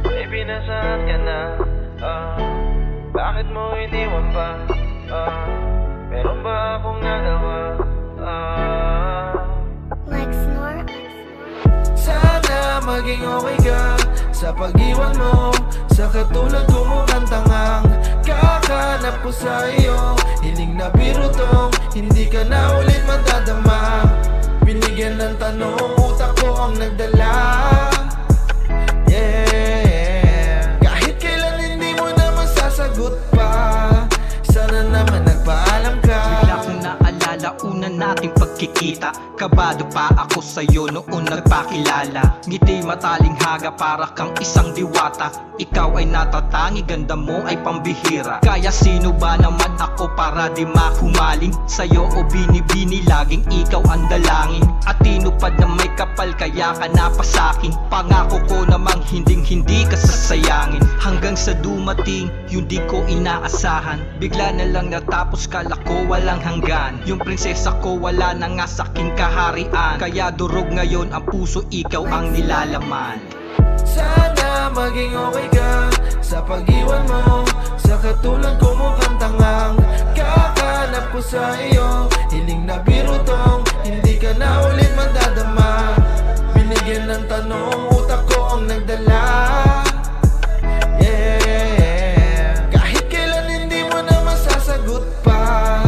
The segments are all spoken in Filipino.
Baby, nasaan ka na? Bakit mo iniwan pa? Meron ba akong nagawa? Sana maging okay ka sa pag-iwan mo. Sa katulad ko mukhang tangang kakanap ko sa iyo. Hiling na biro tong hindi ka na ulit madadama. Binigyan ng tanong, utak ko ang nagdala. Kahit kailan hindi mo na masasagot pa. Sana naman nagpaalam ka. Bigla kong naalala una nating pagkikita. Kabado pa ako sa'yo noon nagpakilala. Ngiti mataling haga para kang isang diwata. Ikaw ay natatangi, ganda mo ay pambihira. Kaya sino ba naman ako para di mahumaling sa'yo o binibini, laging ikaw ang dalangin. At tinupad na may kapal kaya ka napasakin. Pangako ko namang hindi ka sasayangin. Hanggang sa dumating yung di ko inaasahan. Bigla na lang natapos, kala ko walang hanggan. Yung prinsesa ko wala na nga saking kaharian. Kaya durog ngayon ang puso, ikaw ang nilalaman. Sana maging okay ka sa pag-iwan mo. Sa katulad ko mukhang tangang kakanap ko sa iyo. Hiling na biro tong hindi ka na ulit madadama. Binigyan ng tanong, utak ko ang nagdala. Kahit kailan hindi mo na masasagot pa.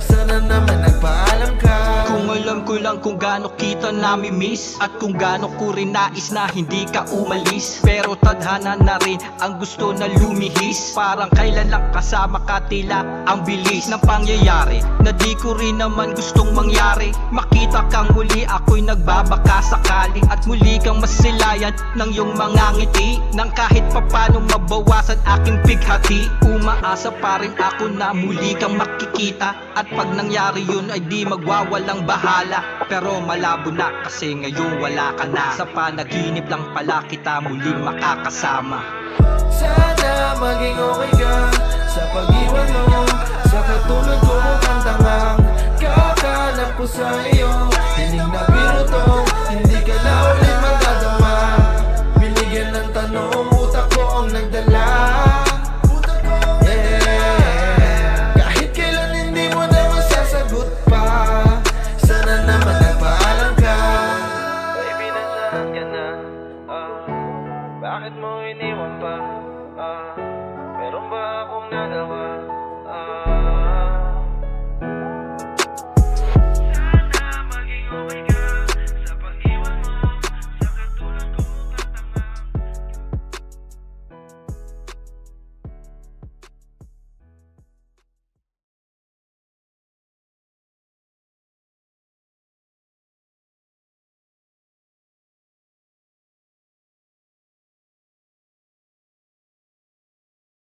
Sana naman nagpaalam ka. Kung alam ko lang kung gaano kita nami-miss, at kung gaano ko rin nais na hindi ka umalis. Pero tadhana na rin ang gusto na lumihis. Parang kailan lang kasama ka, tila ang bilis ng pangyayari na di ko rin naman gustong mangyari. Makita kang muli, ako'y nagbabaka sakali. At muli kang masilayan ng iyong mga ngiti, nang kahit papano mabawasan aking bighati. Umaasa pa rin ako na muli kang makikita. At pag nangyari yun ay di magwawalang bahala. Pero malabo na kasi ngayon wala ka na. Sa panaginip lang pala kita muling makakasama. Sana maging okay ka sa pag-iwan mo. Sa katulad ko mukhang tangang kakanap ko sa iyo. Hiling na biro tong hindi ka na ulit madadama. Binigyan ng tanong, utak ko ang nagdala. Kahit kailan hindi mo na masasagot pa. Sana naman nagpaalam ka. Baby, nasaan ka na? Bakit mo iniwan pa? Meron ba akong nagawa?